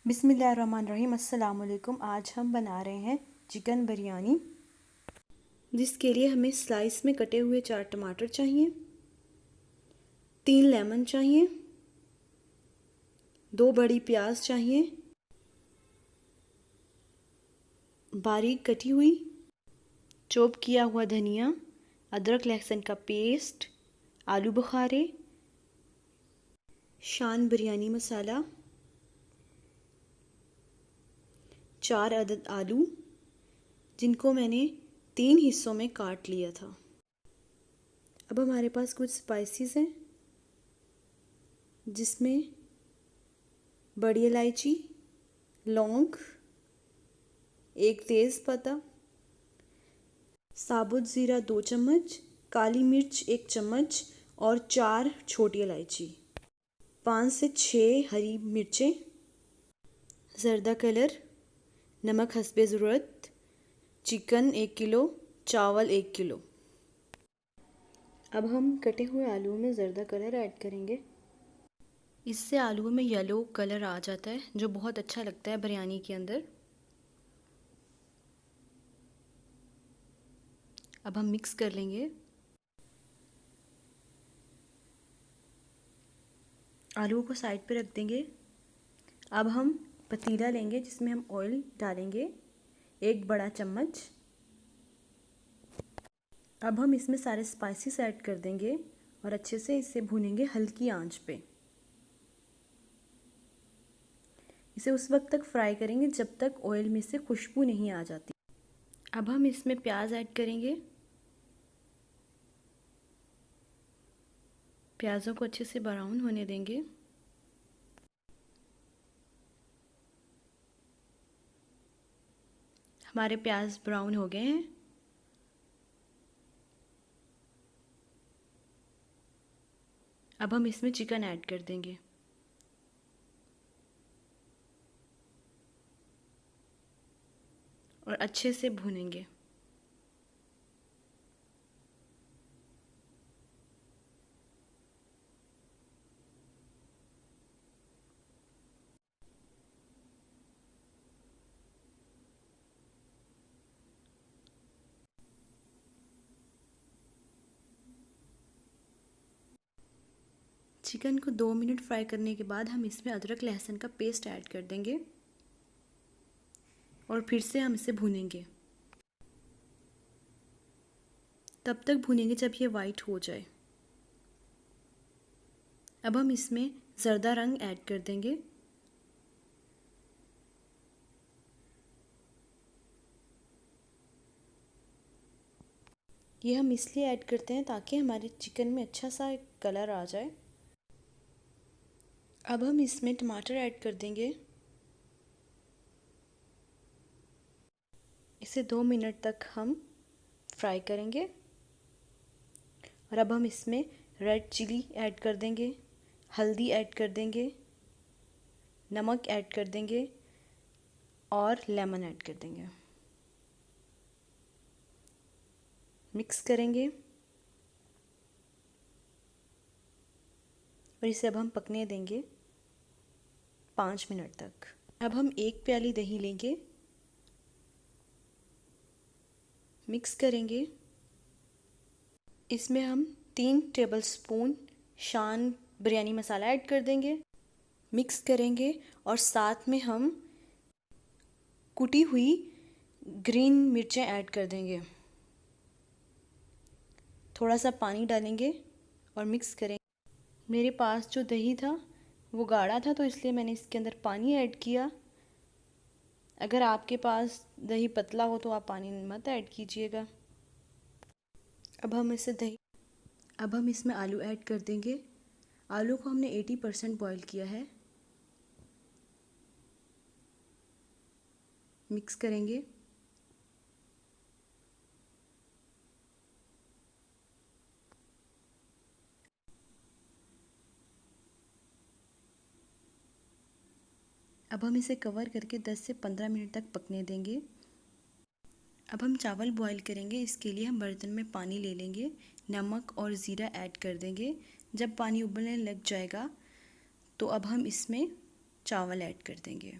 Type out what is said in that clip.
बिस्मिल्लाहिर्रहमानिर्रहीम। अस्सलाम वालेकुम। आज हम बना रहे हैं चिकन बिरयानी, जिसके लिए हमें स्लाइस में कटे हुए 4 टमाटर चाहिए, 3 लेमन चाहिए, 2 बड़ी प्याज चाहिए, बारीक कटी हुई चॉप किया हुआ धनिया, अदरक लहसुन का पेस्ट, आलू बुखारे, शान बिरयानी मसाला, 4 अदद आलू जिनको मैंने 3 हिस्सों में काट लिया था। अब हमारे पास कुछ स्पाइसेस हैं, जिसमें बड़ी इलायची, लौंग, 1 तेज़ पत्ता, साबुत ज़ीरा 2 चम्मच, काली मिर्च 1 चम्मच और 4 छोटी इलायची, 5 से 6 हरी मिर्चें, ज़र्दा कलर, नमक हस्बे ज़रूरत, चिकन 1 किलो, चावल 1 किलो। अब हम कटे हुए आलूओं में ज़र्दा कलर ऐड करेंगे। इससे आलूओं में येलो कलर आ जाता है, जो बहुत अच्छा लगता है बिरयानी के अंदर। अब हम मिक्स कर लेंगे। आलूओं को साइड पे रख देंगे। अब हम पतीला लेंगे, जिसमें हम ऑयल डालेंगे 1 बड़ा चम्मच। अब हम इसमें सारे स्पाइसेस ऐड कर देंगे और अच्छे से इसे भूनेंगे हल्की आंच पे। इसे उस वक्त तक फ्राई करेंगे जब तक ऑयल में से खुशबू नहीं आ जाती। अब हम इसमें प्याज ऐड करेंगे। प्याज़ों को अच्छे से ब्राउन होने देंगे। हमारे प्याज ब्राउन हो गए हैं। अब हम इसमें चिकन ऐड कर देंगे। और अच्छे से भूनेंगे। चिकन को 2 मिनट फ्राई करने के बाद हम इसमें अदरक लहसुन का पेस्ट ऐड कर देंगे और फिर से हम इसे भूनेंगे। तब तक भूनेंगे जब ये वाइट हो जाए। अब हम इसमें ज़र्दा रंग ऐड कर देंगे। ये हम इसलिए ऐड करते हैं ताकि हमारे चिकन में अच्छा सा कलर आ जाए। अब हम इसमें टमाटर ऐड कर देंगे। इसे 2 मिनट तक हम फ्राई करेंगे। और अब हम इसमें रेड चिली ऐड कर देंगे, हल्दी ऐड कर देंगे, नमक ऐड कर देंगे और लेमन ऐड कर देंगे। मिक्स करेंगे और इसे अब हम पकने देंगे 5 मिनट तक। अब हम 1 प्याली दही लेंगे, मिक्स करेंगे। इसमें हम 3 टेबलस्पून शान बिरयानी मसाला ऐड कर देंगे, मिक्स करेंगे और साथ में हम कुटी हुई ग्रीन मिर्चें ऐड कर देंगे। थोड़ा सा पानी डालेंगे और मिक्स करेंगे। मेरे पास जो दही था वो गाढ़ा था, तो इसलिए मैंने इसके अंदर पानी ऐड किया। अगर आपके पास दही पतला हो तो आप पानी मत ऐड कीजिएगा। अब हम इसमें आलू ऐड कर देंगे। आलू को हमने 80% बॉईल किया है। मिक्स करेंगे। अब हम इसे कवर करके 10 से 15 मिनट तक पकने देंगे। अब हम चावल बॉईल करेंगे। इसके लिए हम बर्तन में पानी ले लेंगे, नमक और ज़ीरा ऐड कर देंगे। जब पानी उबलने लग जाएगा तो अब हम इसमें चावल ऐड कर देंगे।